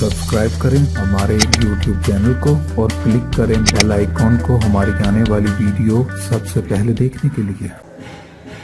Subscribe करें हमारे YouTube channel को और क्लिक करें बेल आइकॉन को हमारी आने वाली वीडियो सबसे पहले देखने के लिए।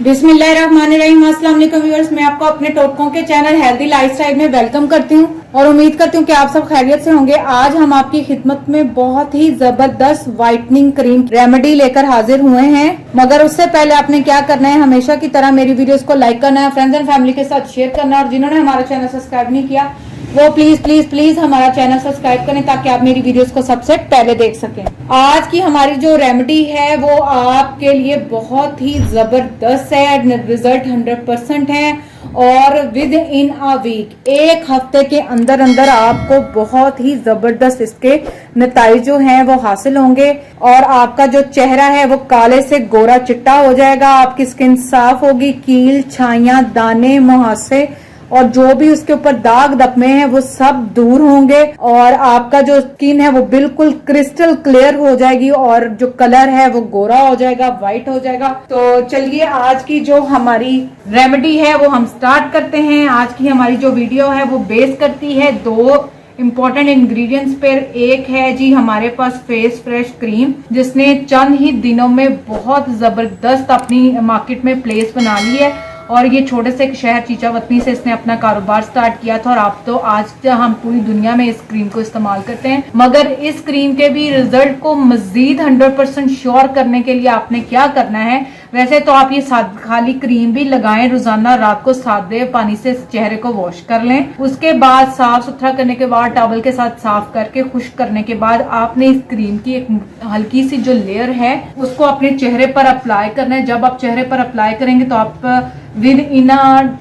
बिस्मिल्लाहिर्रहमानिर्रहीम। अस्सलाम वालेकुम व्यूअर्स, मैं आपको अपने टोटकों के चैनल हेल्दी लाइफस्टाइल में वेलकम करती हूँ और उम्मीद करती हूँ कि आप सब खैरियत से होंगे। आज हम आपकी खिदमत में बहुत ही जबरदस्त व्हाइटनिंग क्रीम रेमेडी लेकर हाजिर हुए हैं, मगर उससे पहले आपने क्या करना है, हमेशा की तरह मेरी वीडियोस को लाइक करना है, फ्रेंड्स एंड फैमिली के साथ शेयर करना है और जिन्होंने हमारा चैनल सब्सक्राइब नहीं किया वो प्लीज प्लीज प्लीज हमारा चैनल सब्सक्राइब करें ताकि आप मेरी वीडियोस को सबसे पहले देख सकें। आज की हमारी जो रेमेडी है वो आपके लिए बहुत ही जबरदस्त है, रिजल्ट 100% है और विद इन अ वीक, एक हफ्ते के अंदर अंदर आपको बहुत ही जबरदस्त इसके नतीजे जो हैं वो हासिल होंगे और आपका जो चेहरा है वो काले से गोरा चिट्टा हो जाएगा। आपकी स्किन साफ होगी, कील, छाइयां, दाने, मुहासे और जो भी उसके ऊपर दाग दपमे हैं वो सब दूर होंगे और आपका जो स्किन है वो बिल्कुल क्रिस्टल क्लियर हो जाएगी और जो कलर है वो गोरा हो जाएगा, व्हाइट हो जाएगा। तो चलिए आज की जो हमारी रेमेडी है वो हम स्टार्ट करते हैं। आज की हमारी जो वीडियो है वो बेस करती है दो इम्पोर्टेंट इंग्रेडिएंट्स पर। एक है जी हमारे पास फेस फ्रेश क्रीम, जिसने चंद ही दिनों में बहुत जबरदस्त अपनी मार्केट में प्लेस बना ली है और ये छोटे से शहर चीचावतनी से इसने अपना कारोबार स्टार्ट किया था और आप तो आज हम पूरी दुनिया में इस क्रीम को इस्तेमाल करते हैं। मगर इस क्रीम के भी रिजल्ट को मजीद 100% श्योर करने के लिए आपने क्या करना है, वैसे तो आप ये खाली क्रीम भी लगाएं, रोजाना रात को सादे पानी से चेहरे को वॉश कर लें, उसके बाद साफ सुथरा करने के बाद टॉवल के साथ साफ करके खुश्क करने के बाद आपने इस क्रीम की एक हल्की सी जो लेयर है उसको अपने चेहरे पर अप्लाई करना है। जब आप चेहरे पर अप्लाई करेंगे तो आप विद इन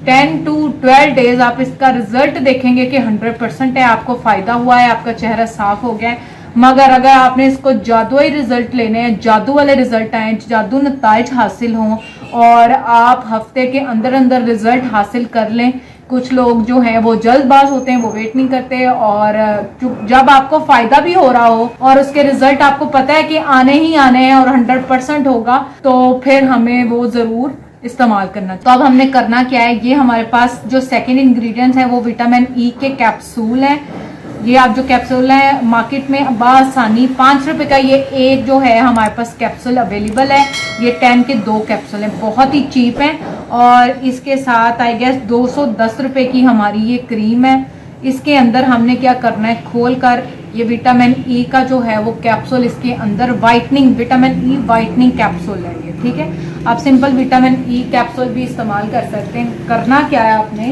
10 to 12 डेज आप इसका रिजल्ट देखेंगे कि 100% है, आपको फायदा हुआ है, आपका चेहरा साफ हो गया है। मगर अगर आपने इसको जादुई रिजल्ट लेने हैं, जादू वाले रिजल्ट आए, जादू नताइज हासिल हों और आप हफ्ते के अंदर अंदर रिजल्ट हासिल कर लें, कुछ लोग जो हैं वो जल्दबाज होते हैं, वो वेट नहीं करते और जब आपको फायदा भी हो रहा हो और उसके रिजल्ट आपको पता है कि आने ही आने हैं और 100% होगा, तो फिर हमें वो जरूर इस्तेमाल करना। तो अब हमने करना क्या है, ये हमारे पास जो सेकेंड इंग्रेडिएंट है वो विटामिन ई के कैप्सूल है। ये आप जो कैप्सूल है मार्केट में बासानी 5 रुपए का ये एक जो है हमारे पास कैप्सूल अवेलेबल है। ये 10 के 2 कैप्सूल है, बहुत ही चीप है और इसके साथ आई गेस 210 रुपए की हमारी ये क्रीम है। इसके अंदर हमने क्या करना है, खोल कर ये विटामिन ई का जो है वो कैप्सूल इसके अंदर whitening vitamin E whitening capsule है ये, ठीक है। आप सिंपल विटामिन ई कैप्सूल भी इस्तेमाल कर सकते हैं। करना क्या है आपने,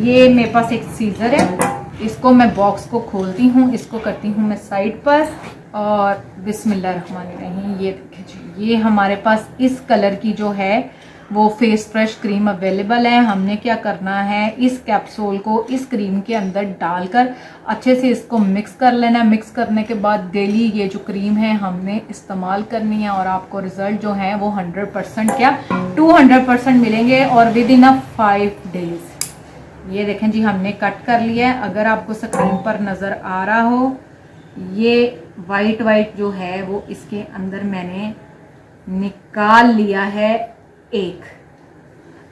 ये मेरे पास एक सीजर है, इसको मैं बॉक्स को खोलती हूँ, इसको करती हूँ मैं साइड पर और बिस्मिल्लाहिर्रहमानिर्रहीम। ये देखिए ये हमारे पास इस कलर की जो है वो फेस फ्रेश क्रीम अवेलेबल है। हमने क्या करना है, इस कैप्सूल को इस क्रीम के अंदर डालकर अच्छे से इसको मिक्स कर लेना है। मिक्स करने के बाद डेली ये जो क्रीम है हमने इस्तेमाल करनी है और आपको रिजल्ट जो है वो 100% क्या 200% मिलेंगे और विद इन 5 डेज। ये देखें जी हमने कट कर लिया है, अगर आपको स्क्रीन पर नज़र आ रहा हो ये वाइट जो है वो इसके अंदर मैंने निकाल लिया है एक।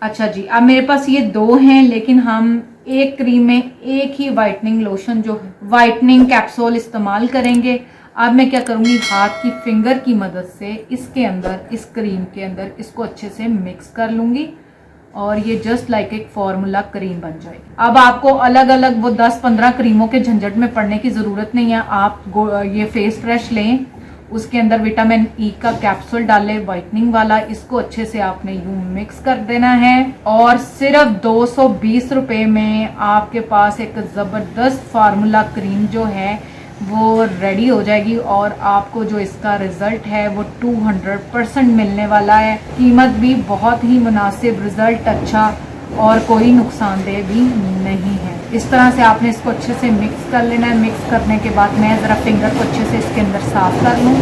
अच्छा जी, अब मेरे पास ये 2 हैं लेकिन हम एक क्रीम में एक ही वाइटनिंग लोशन जो वाइटनिंग कैप्सूल इस्तेमाल करेंगे। अब मैं क्या करूंगी, हाथ की फिंगर की मदद से इसके अंदर इस क्रीम के अंदर इसको अच्छे से मिक्स कर लूंगी और ये जस्ट लाइक एक फॉर्मूला क्रीम बन जाएगी। अब आपको अलग अलग वो 10-15 क्रीमों के झंझट में पड़ने की जरूरत नहीं है। आप ये फेस फ्रेश लें, उसके अंदर विटामिन ई का कैप्सूल डालें वाइटनिंग वाला, इसको अच्छे से आपने यूं मिक्स कर देना है और सिर्फ 220 रुपए में आपके पास एक जबरदस्त फार्मूला क्रीम जो है वो रेडी हो जाएगी और आपको जो इसका रिजल्ट है वो 200% मिलने वाला है। कीमत भी बहुत ही मुनासिब, रिजल्ट अच्छा और कोई नुकसानदेह भी नहीं है। इस तरह से आपने इसको अच्छे से मिक्स कर लेना है। मिक्स करने के बाद मैं ज़रा फिंगर को अच्छे से इसके अंदर साफ कर लूँ।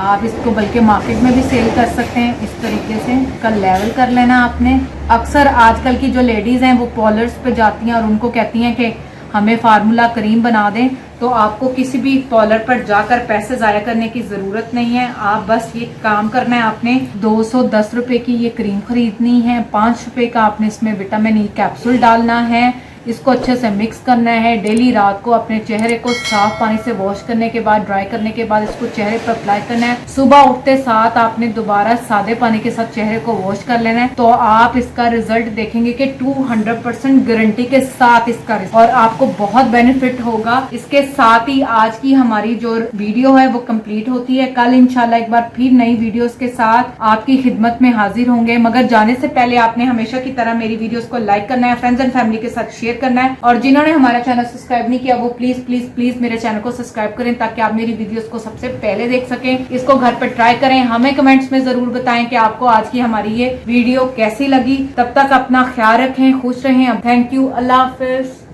आप इसको बल्कि मार्केट में भी सेल कर सकते हैं। इस तरीके से इसका लेवल कर लेना आपने। अक्सर आजकल की जो लेडीज़ हैं वो पार्लर्स पे जाती हैं और उनको कहती हैं कि हमें फार्मूला क्रीम बना दें, तो आपको किसी भी पार्लर पर जाकर पैसे ज़ाया करने की ज़रूरत नहीं है। आप बस ये काम करना है, आपने 210 रुपए की ये क्रीम खरीदनी है, 5 रुपए का आपने इसमें विटामिन ई कैप्सूल डालना है। इसको अच्छे से मिक्स करना है। डेली रात को अपने चेहरे को साफ पानी से वॉश करने के बाद, ड्राई करने के बाद इसको चेहरे पर अप्लाई करना है। सुबह उठते साथ आपने दोबारा सादे पानी के साथ चेहरे को वॉश कर लेना है, तो आप इसका रिजल्ट देखेंगे कि 200% गारंटी के साथ इसका और आपको बहुत बेनिफिट होगा। इसके साथ ही आज की हमारी जो वीडियो है वो कंप्लीट होती है। कल इंशाल्लाह एक बार फिर नई वीडियोस के साथ आपकी खिदमत में हाजिर होंगे, मगर जाने से पहले आपने हमेशा की तरह मेरी वीडियोस को लाइक करना है, फ्रेंड्स एंड फैमिली के साथ शेयर करना है, और जिन्होंने हमारा चैनल सब्सक्राइब नहीं किया वो प्लीज प्लीज प्लीज मेरे चैनल को सब्सक्राइब करें ताकि आप मेरी वीडियोस को सबसे पहले देख सकें। इसको घर पर ट्राई करें, हमें कमेंट्स में जरूर बताएं कि आपको आज की हमारी ये वीडियो कैसी लगी। तब तक अपना ख्याल रखें, खुश रहें। Thank you, Allah Hafiz.